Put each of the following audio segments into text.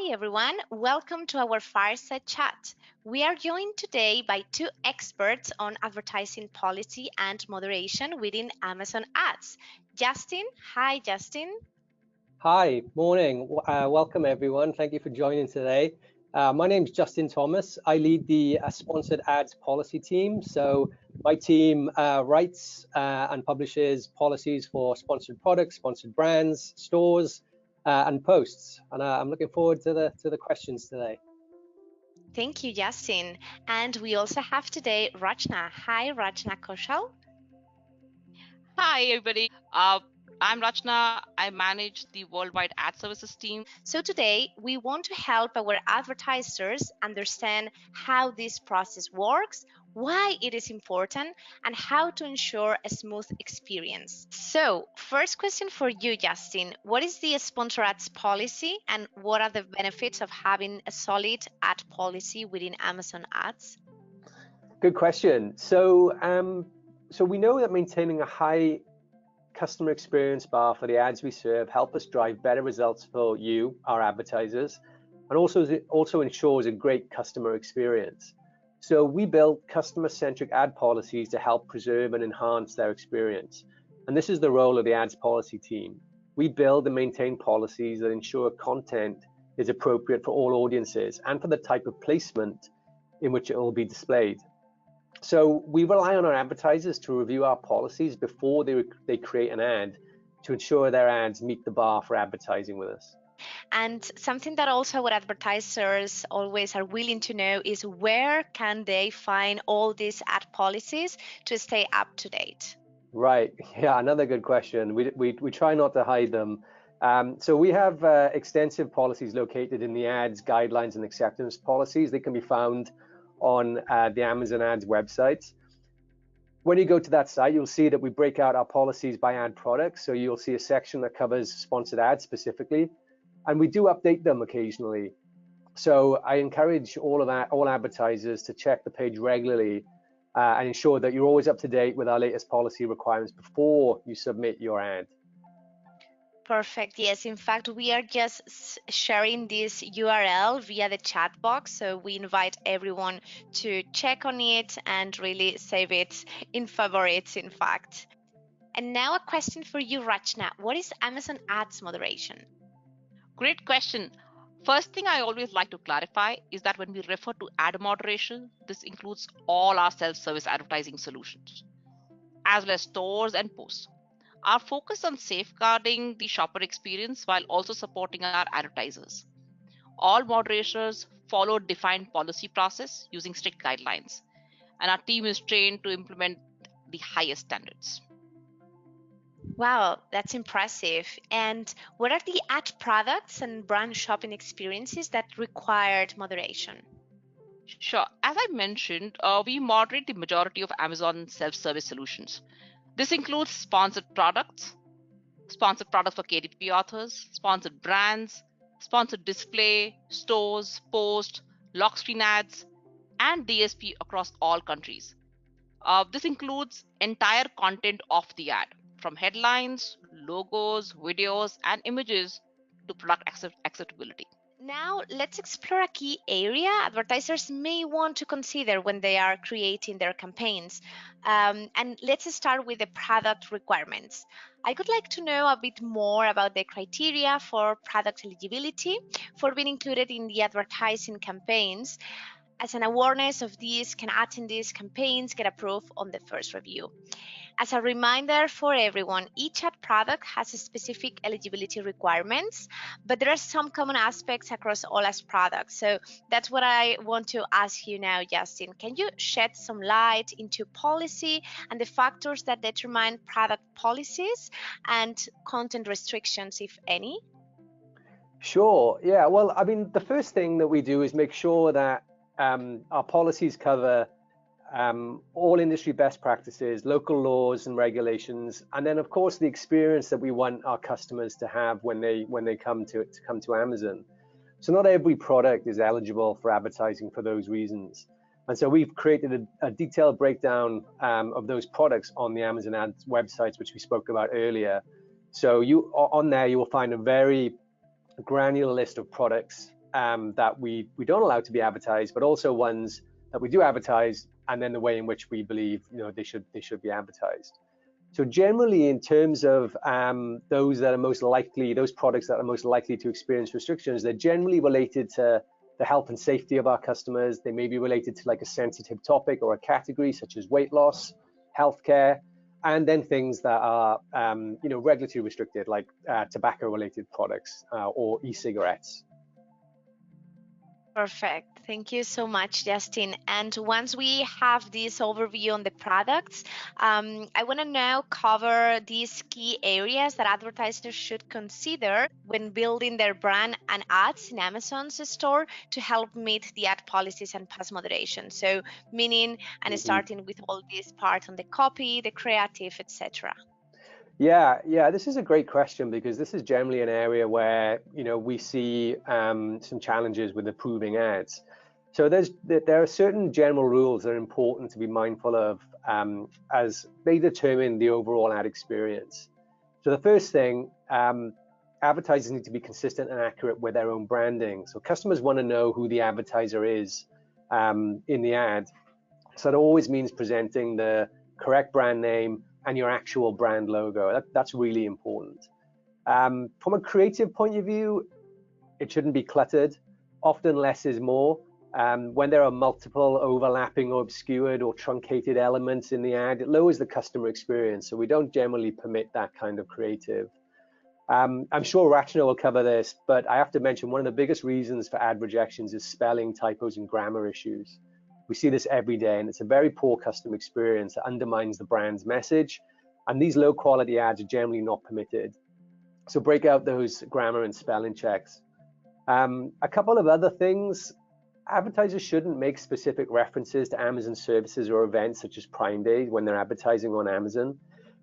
Hi everyone, welcome to our Fireside chat. We are joined today by two experts on advertising policy and moderation within Amazon Ads. Justin, hi Justin. Hi, morning. Welcome everyone. Thank you for joining today. My name is Justin Thomas. I lead the sponsored ads policy team. So my team writes and publishes policies for sponsored products, sponsored brands, stores, and posts. And I'm looking forward to the questions today. Thank you, Justin. And we also have today Rachna. Hi, Rachna Koshal. Hi, everybody. I'm Rachna. I manage the worldwide ad services team. So today we want to help our advertisers understand how this process works, why it is important, and how to ensure a smooth experience. So, first question for you, Justin. What is the sponsor ads policy and what are the benefits of having a solid ad policy within Amazon Ads? Good question. So we know that maintaining a high customer experience bar for the ads we serve help us drive better results for you, our advertisers, and also ensures a great customer experience. So we built customer-centric ad policies to help preserve and enhance their experience. And this is the role of the ads policy team. We build and maintain policies that ensure content is appropriate for all audiences and for the type of placement in which it will be displayed. So we rely on our advertisers to review our policies before they create an ad to ensure their ads meet the bar for advertising with us. And something that also our advertisers always are willing to know is where can they find all these ad policies to stay up to date? Right, yeah, another good question. We try not to hide them. So we have extensive policies located in the ads guidelines and acceptance policies. They can be found on the Amazon Ads website. When you go to that site, you'll see that we break out our policies by ad products. So you'll see a section that covers sponsored ads specifically, and we do update them occasionally. So I encourage all advertisers to check the page regularly and ensure that you're always up to date with our latest policy requirements before you submit your ad. Perfect. Yes, in fact, we are just sharing this URL via the chat box. So we invite everyone to check on it and really save it in favorites, in fact. And now a question for you, Rachna. What is Amazon Ads moderation? Great question. First thing I always like to clarify is that when we refer to ad moderation, this includes all our self-service advertising solutions, as well as stores and posts. Our focus on safeguarding the shopper experience while also supporting our advertisers. All moderators follow defined policy process using strict guidelines, and our team is trained to implement the highest standards. Wow, that's impressive. And what are the ad products and brand shopping experiences that required moderation? Sure. As I mentioned, we moderate the majority of Amazon self-service solutions. This includes sponsored products for KDP authors, sponsored brands, sponsored display, stores, post, lock screen ads, and DSP across all countries. This includes entire content of the ad, from headlines, logos, videos, and images to product acceptability. Now, let's explore a key area advertisers may want to consider when they are creating their campaigns. And let's start with the product requirements. I would like to know a bit more about the criteria for product eligibility for being included in the advertising campaigns. As an awareness of these, can attendees campaigns get approved on the first review? As a reminder for everyone, each ad product has specific eligibility requirements, but there are some common aspects across all ad products. So that's what I want to ask you now, Justin. Can you shed some light into policy and the factors that determine product policies and content restrictions, if any? Sure, yeah, well, I mean, the first thing that we do is make sure that our policies cover all industry best practices, local laws and regulations, and then of course the experience that we want our customers to have when they come to Amazon. So not every product is eligible for advertising for those reasons, and so we've created a detailed breakdown of those products on the Amazon Ads websites, which we spoke about earlier. So on there you will find a very granular list of products that we don't allow to be advertised, but also ones that we do advertise, and then the way in which we believe they should be advertised. So generally, in terms of those products that are most likely to experience restrictions, they're generally related to the health and safety of our customers. They may be related to like a sensitive topic or a category, such as weight loss, healthcare, and then things that are regulatory restricted, like tobacco-related products or e-cigarettes. Perfect. Thank you so much, Justin. And once we have this overview on the products, I want to now cover these key areas that advertisers should consider when building their brand and ads in Amazon's store to help meet the ad policies and pass moderation. So meaning, and starting with all these parts on the copy, the creative, etc. Yeah, this is a great question, because this is generally an area where we see some challenges with approving ads. So there are certain general rules that are important to be mindful of as they determine the overall ad experience. So the first thing, advertisers need to be consistent and accurate with their own branding. So customers want to know who the advertiser is in the ad. So it always means presenting the correct brand name and your actual brand logo. That's really important. From a creative point of view, it shouldn't be cluttered. Often less is more. When there are multiple overlapping or obscured or truncated elements in the ad, it lowers the customer experience. So we don't generally permit that kind of creative. I'm sure Rachna will cover this, but I have to mention one of the biggest reasons for ad rejections is spelling, typos, and grammar issues. We see this every day, and it's a very poor customer experience that undermines the brand's message, and these low quality ads are generally not permitted. So break out those grammar and spelling checks. A couple of other things: advertisers shouldn't make specific references to Amazon services or events such as Prime Day when they're advertising on Amazon,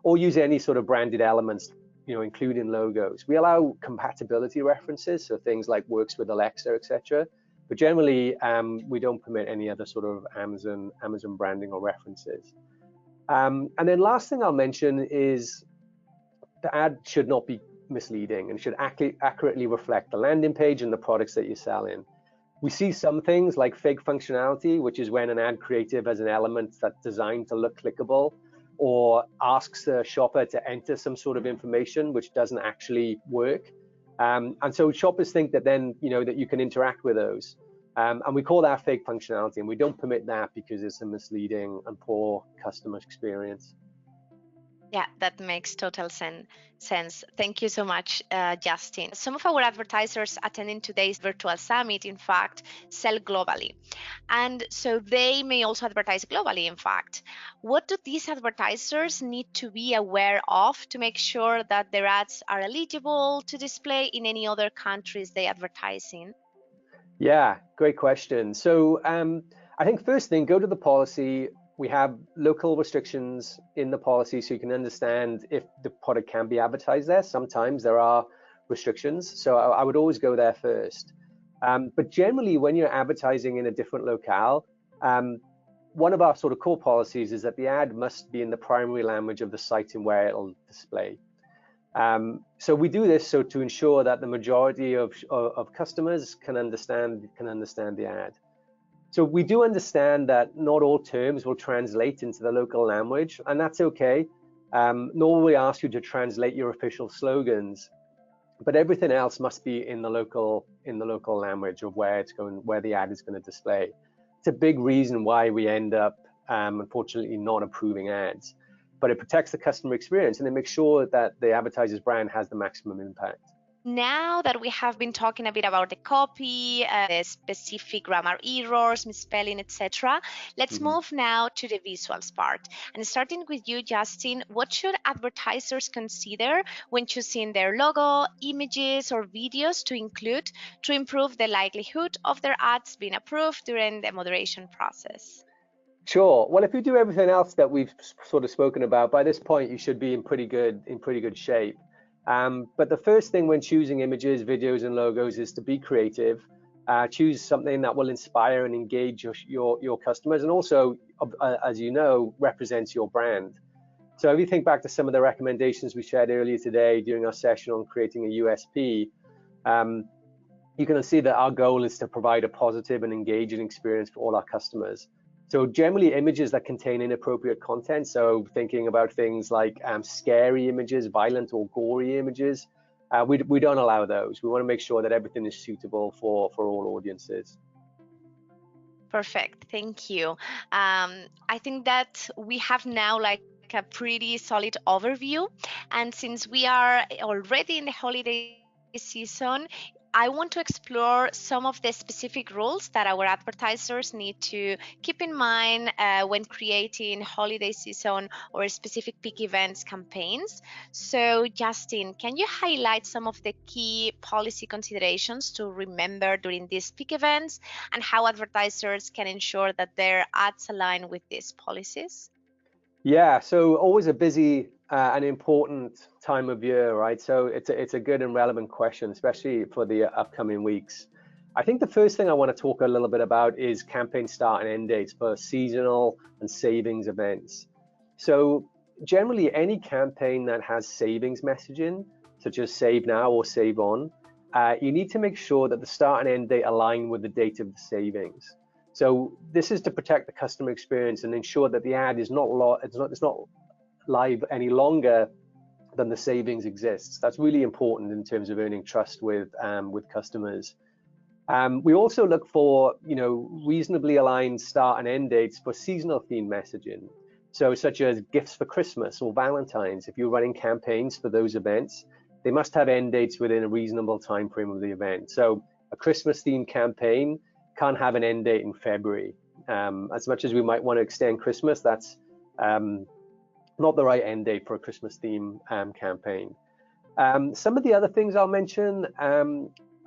or use any sort of branded elements, including logos. We allow compatibility references, so things like works with Alexa, etc. But generally, we don't permit any other sort of Amazon branding or references. And then last thing I'll mention is the ad should not be misleading and should accurately reflect the landing page and the products that you're selling. We see some things like fake functionality, which is when an ad creative has an element that's designed to look clickable or asks the shopper to enter some sort of information which doesn't actually work. And so shoppers think that then, that you can interact with those. And we call that fake functionality, and we don't permit that because it's a misleading and poor customer experience. Yeah, that makes total sense. Thank you so much, Justin. Some of our advertisers attending today's virtual summit, in fact, sell globally. And so they may also advertise globally, in fact. What do these advertisers need to be aware of to make sure that their ads are eligible to display in any other countries they advertise in? Yeah, great question. So I think first thing, go to the policy. We have local restrictions in the policy so you can understand if the product can be advertised there. Sometimes there are restrictions, so I would always go there first. But generally, when you're advertising in a different locale, one of our sort of core policies is that the ad must be in the primary language of the site and where it'll display. So we do this to ensure that the majority of customers can understand the ad. So we do understand that not all terms will translate into the local language, and that's okay. Nor will we ask you to translate your official slogans, but everything else must be in the local language of where the ad is going to display. It's a big reason why we end up, unfortunately, not approving ads. But it protects the customer experience and it makes sure that the advertiser's brand has the maximum impact. Now that we have been talking a bit about the copy, the specific grammar errors, misspelling, etc., let's move now to the visuals part. And starting with you, Justin, what should advertisers consider when choosing their logo, images, or videos to include to improve the likelihood of their ads being approved during the moderation process? Sure. Well, if you do everything else that we've sort of spoken about, by this point you should be in pretty good shape. But the first thing when choosing images, videos, and logos is to be creative. Choose something that will inspire and engage your customers, and also, as you know, represents your brand. So if you think back to some of the recommendations we shared earlier today during our session on creating a USP, you're going to see that our goal is to provide a positive and engaging experience for all our customers. So generally images that contain inappropriate content, so thinking about things like scary images, violent or gory images, we don't allow those. We want to make sure that everything is suitable for all audiences. Perfect, thank you. I think that we have now like a pretty solid overview, and since we are already in the holiday season, I want to explore some of the specific rules that our advertisers need to keep in mind when creating holiday season or specific peak events campaigns. So, Justin, can you highlight some of the key policy considerations to remember during these peak events and how advertisers can ensure that their ads align with these policies? Yeah, so always a busy and important time of year, right? So it's a good and relevant question, especially for the upcoming weeks. I think the first thing I want to talk a little bit about is campaign start and end dates for seasonal and savings events. So generally, any campaign that has savings messaging, such as save now or save on, you need to make sure that the start and end date align with the date of the savings. So this is to protect the customer experience and ensure that the ad is not live any longer than the savings exists. That's really important in terms of earning trust with customers. We also look for reasonably aligned start and end dates for seasonal themed messaging. So such as gifts for Christmas or Valentine's. If you're running campaigns for those events, they must have end dates within a reasonable time frame of the event. So a Christmas themed campaign can't have an end date in February. As much as we might want to extend Christmas, that's not the right end date for a Christmas theme campaign. Some of the other things I'll mention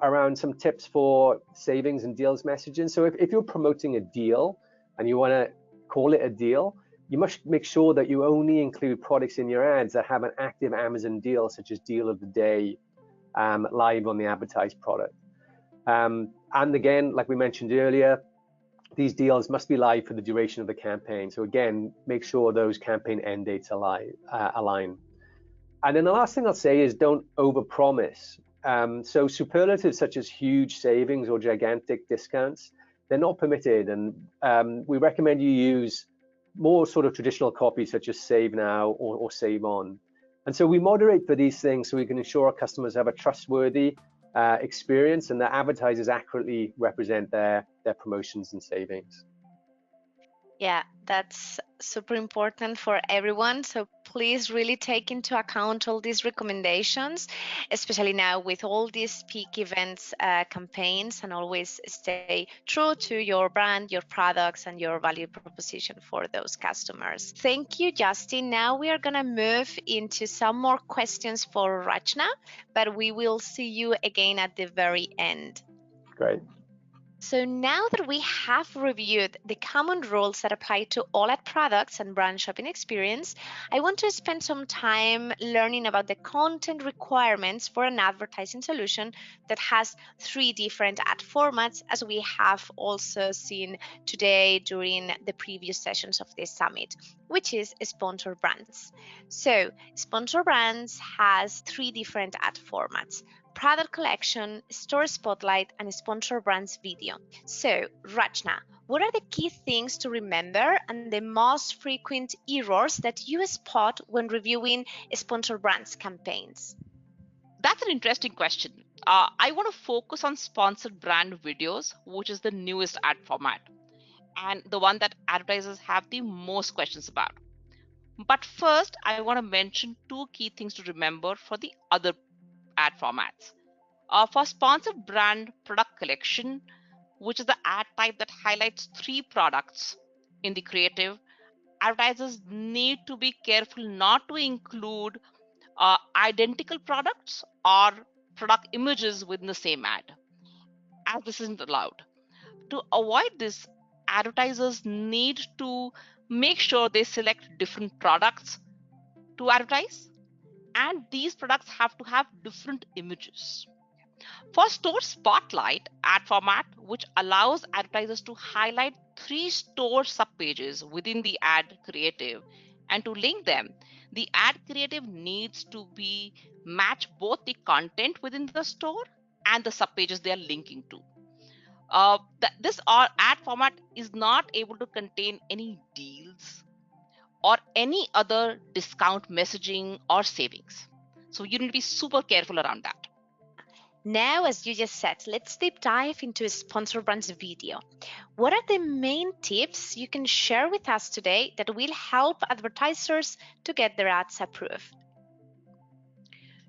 around some tips for savings and deals messaging. So if you're promoting a deal and you want to call it a deal, you must make sure that you only include products in your ads that have an active Amazon deal, such as deal of the day, live on the advertised product. And again, like we mentioned earlier, these deals must be live for the duration of the campaign. So again, make sure those campaign end dates align. And then the last thing I'll say is don't overpromise. So superlatives such as huge savings or gigantic discounts, they're not permitted. And we recommend you use more sort of traditional copy such as save now or save on. And so we moderate for these things so we can ensure our customers have a trustworthy experience and that advertisers accurately represent their promotions and savings. Yeah, that's super important for everyone. So please really take into account all these recommendations, especially now with all these peak events campaigns, and always stay true to your brand, your products, and your value proposition for those customers. Thank you, Justin. Now we are going to move into some more questions for Rachna, but we will see you again at the very end. Great. So now that we have reviewed the common rules that apply to all ad products and brand shopping experience, I want to spend some time learning about the content requirements for an advertising solution that has 3 different ad formats, as we have also seen today during the previous sessions of this summit, which is sponsored brands. So sponsored brands has 3 different ad formats: product collection, store spotlight, and sponsor brands video. So, Rachna, what are the key things to remember and the most frequent errors that you spot when reviewing sponsor brands campaigns? That's an interesting question. I want to focus on sponsored brand videos, which is the newest ad format, and the one that advertisers have the most questions about. But first, I want to mention 2 key things to remember for the other ad formats. For sponsored brand product collection, which is the ad type that highlights 3 products in the creative, advertisers need to be careful not to include identical products or product images within the same ad, as this isn't allowed. To avoid this, advertisers need to make sure they select different products to advertise, and these products have to have different images. For Store Spotlight ad format, which allows advertisers to highlight 3 store subpages within the ad creative and to link them, the ad creative needs to be match both the content within the store and the subpages they are linking to. This ad format is not able to contain any deals or any other discount messaging or savings. So you need to be super careful around that. Now, as you just said, let's deep dive into a sponsor brand's video. What are the main tips you can share with us today that will help advertisers to get their ads approved?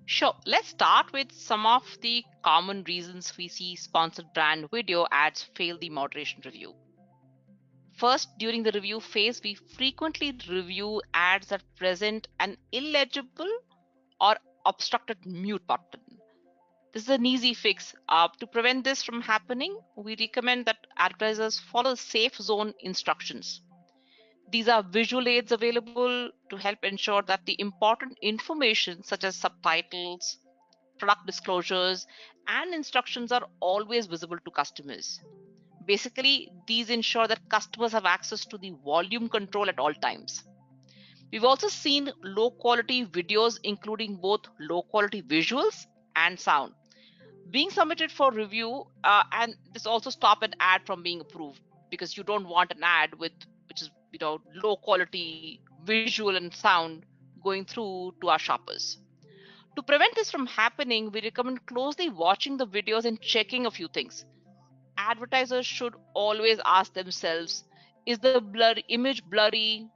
Sure, let's start with some of the common reasons we see sponsored brand video ads fail the moderation review. First, during the review phase, we frequently review ads that present an illegible or obstructed mute button. This is an easy fix. To prevent this from happening, we recommend that advertisers follow safe zone instructions. These are visual aids available to help ensure that the important information such as subtitles, product disclosures, and instructions are always visible to customers. Basically, these ensure that customers have access to the volume control at all times. We've also seen low quality videos, including both low quality visuals and sound, being submitted for review, and this also stop an ad from being approved, because you don't want an ad which is low quality visual and sound going through to our shoppers. To prevent this from happening, we recommend closely watching the videos and checking a few things. Advertisers should always ask themselves, is the image blurry?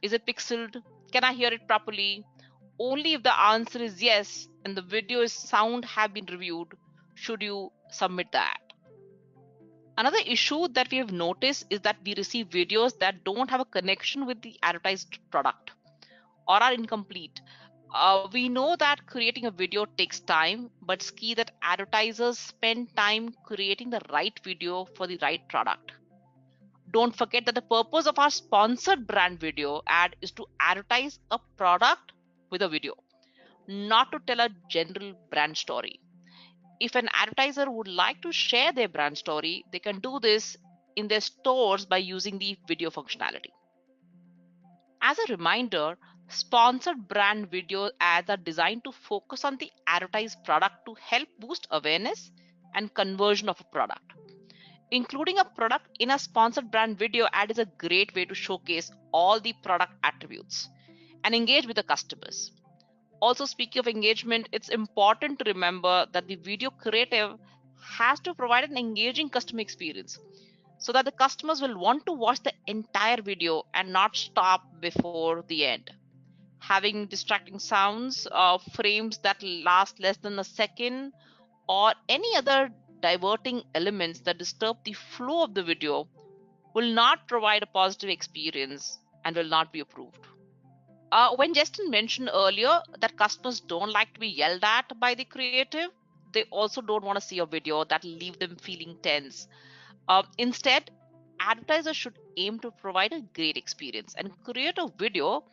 Is it pixeled? Can I hear it properly? Only if the answer is yes and the video sound have been reviewed should you submit the ad. Another issue that we have noticed is that we receive videos that don't have a connection with the advertised product or are incomplete. We know that creating a video takes time, but it's key that advertisers spend time creating the right video for the right product. Don't forget that the purpose of our sponsored brand video ad is to advertise a product with a video, not to tell a general brand story. If an advertiser would like to share their brand story, they can do this in their stores by using the video functionality. As a reminder, sponsored brand video ads are designed to focus on the advertised product to help boost awareness and conversion of a product. Including a product in a sponsored brand video ad is a great way to showcase all the product attributes and engage with the customers. Also, speaking of engagement, it's important to remember that the video creative has to provide an engaging customer experience so that the customers will want to watch the entire video and not stop before the end. Having distracting sounds, frames that last less than a second, or any other diverting elements that disturb the flow of the video will not provide a positive experience and will not be approved. When Justin mentioned earlier that customers don't like to be yelled at by the creative, they also don't want to see a video that leave them feeling tense. Instead, advertisers should aim to provide a great experience and create a video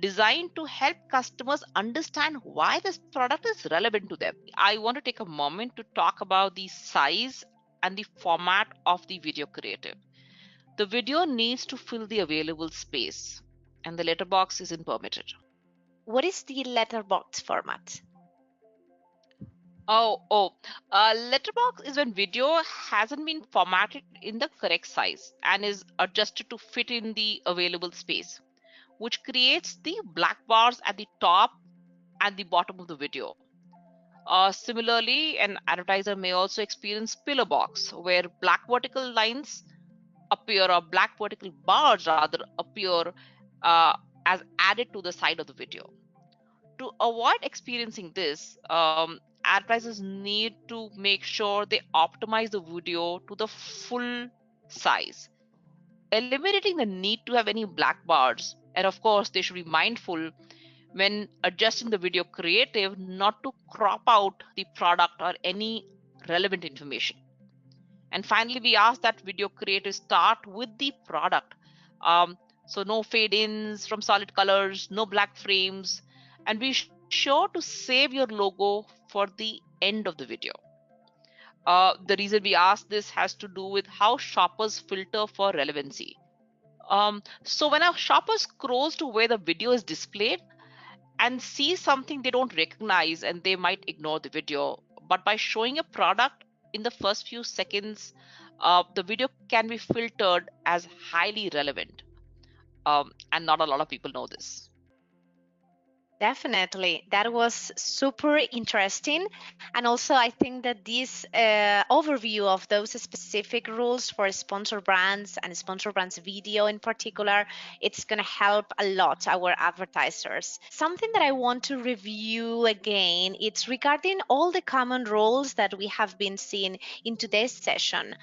designed to help customers understand why this product is relevant to them. I want to take a moment to talk about the size and the format of the video creative. The video needs to fill the available space, and the letterbox isn't permitted. What is the letterbox format? Letterbox is when video hasn't been formatted in the correct size and is adjusted to fit in the available space, which creates the black bars at the top and the bottom of the video. Similarly, an advertiser may also experience pillar box, where black vertical lines appear, or black vertical bars rather appear as added to the side of the video. To avoid experiencing this, advertisers need to make sure they optimize the video to the full size, eliminating the need to have any black bars. And of course, they should be mindful when adjusting the video creative not to crop out the product or any relevant information. And finally, we ask that video creators start with the product. So no fade-ins from solid colors, no black frames, and be sure to save your logo for the end of the video. The reason we ask this has to do with how shoppers filter for relevancy. So when a shopper scrolls to where the video is displayed and sees something they don't recognize, and they might ignore the video, But by showing a product in the first few seconds, the video can be filtered as highly relevant. And not a lot of people know this. Definitely. That was super interesting. And also, I think that this overview of those specific rules for sponsor brands and sponsor brands video in particular, it's going to help a lot our advertisers. Something that I want to review again, it's regarding all the common rules that we have been seeing in today's session.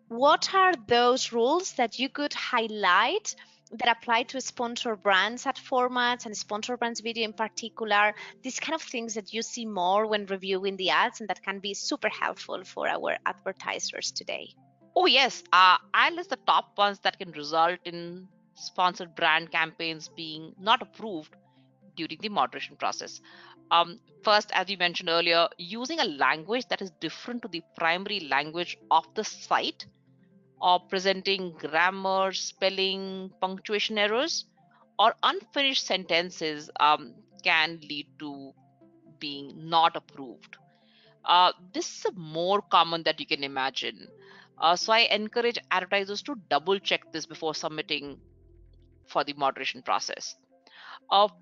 What are those rules that you could highlight that apply to sponsor brands ad formats and sponsor brands video in particular? These kind of things that you see more when reviewing the ads and that can be super helpful for our advertisers today. Oh, yes. I list the top ones that can result in sponsored brand campaigns being not approved during the moderation process. First, as you mentioned earlier, using a language that is different to the primary language of the site, or presenting grammar, spelling, punctuation errors, or unfinished sentences can lead to being not approved. This is more common than you can imagine. So I encourage advertisers to double check this before submitting for the moderation process.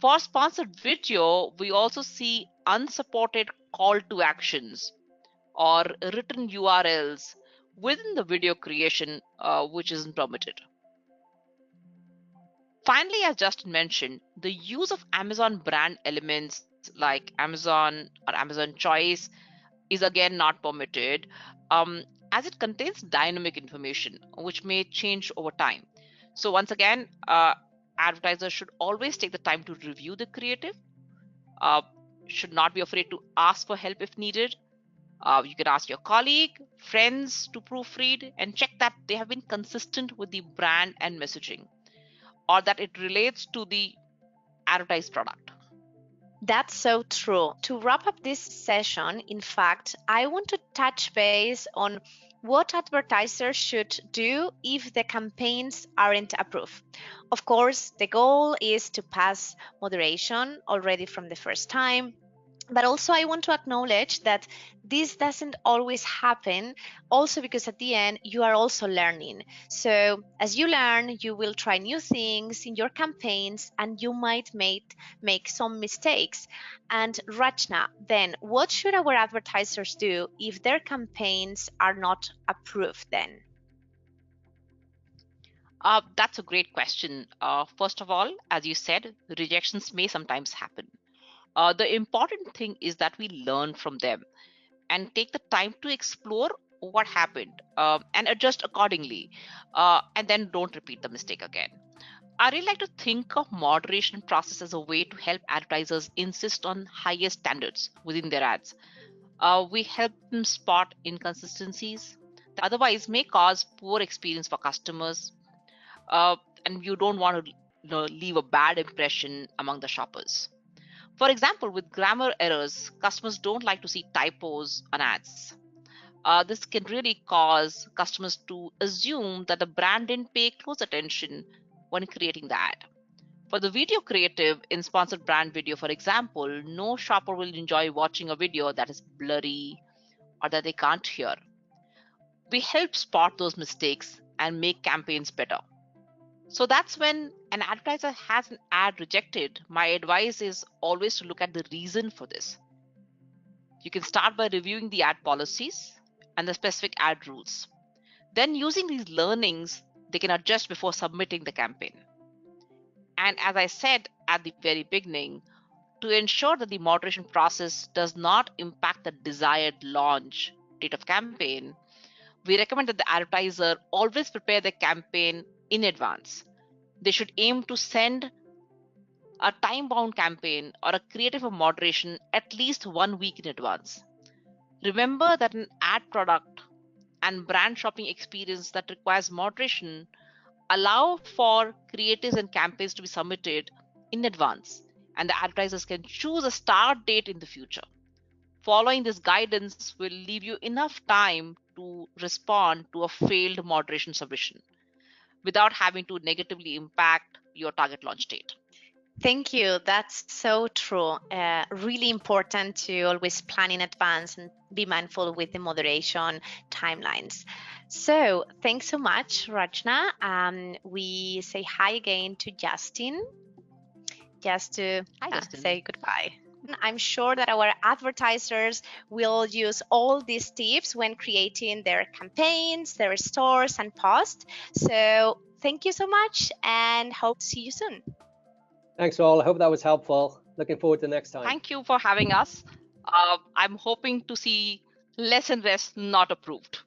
For sponsored video, we also see unsupported call to actions or written URLs within the video creation, which isn't permitted. Finally, as Justin mentioned, the use of Amazon brand elements like Amazon or Amazon Choice is again not permitted, um, as it contains dynamic information which may change over time. So once again, advertisers should always take the time to review the creative, uh, should not be afraid to ask for help if needed. You can ask your colleague, friends to proofread and check that they have been consistent with the brand and messaging, or that it relates to the advertised product. That's so true. To wrap up this session, in fact, I want to touch base on what advertisers should do if the campaigns aren't approved. Of course, the goal is to pass moderation already from the first time. But also, I want to acknowledge that this doesn't always happen, also because at the end, you are also learning. So, as you learn, you will try new things in your campaigns and you might make some mistakes. And Rachna, then what should our advertisers do if their campaigns are not approved then? That's a great question. First of all, as you said, rejections may sometimes happen. The important thing is that we learn from them and take the time to explore what happened and adjust accordingly, and then don't repeat the mistake again. I really like to think of moderation process as a way to help advertisers insist on higher standards within their ads. We help them spot inconsistencies that otherwise may cause poor experience for customers, uh, and you don't want to leave a bad impression among the shoppers. For example, with grammar errors, customers don't like to see typos on ads. This can really cause customers to assume that the brand didn't pay close attention when creating the ad. For the video creative in sponsored brand video, for example, no shopper will enjoy watching a video that is blurry or that they can't hear. We help spot those mistakes and make campaigns better. So that's when an advertiser has an ad rejected. My advice is always to look at the reason for this. You can start by reviewing the ad policies and the specific ad rules. Then, using these learnings, they can adjust before submitting the campaign. And as I said at the very beginning, to ensure that the moderation process does not impact the desired launch date of campaign, we recommend that the advertiser always prepare the campaign in advance. They should aim to send a time bound campaign or a creative of moderation at least 1 week in advance. Remember that an ad product and brand shopping experience that requires moderation allow for creatives and campaigns to be submitted in advance, and the advertisers can choose a start date in the future. Following this guidance will leave you enough time to respond to a failed moderation submission without having to negatively impact your target launch date. Thank you. That's so true. Really important to always plan in advance and be mindful with the moderation timelines. So thanks so much, Rachna. We say hi again to Justin, just to Hi, Justin. say goodbye. I'm sure that our advertisers will use all these tips when creating their campaigns, their stores, and posts. So thank you so much and hope to see you soon. Thanks all. I hope that was helpful. Looking forward to next time. Thank you for having us. I'm hoping to see less and less not approved.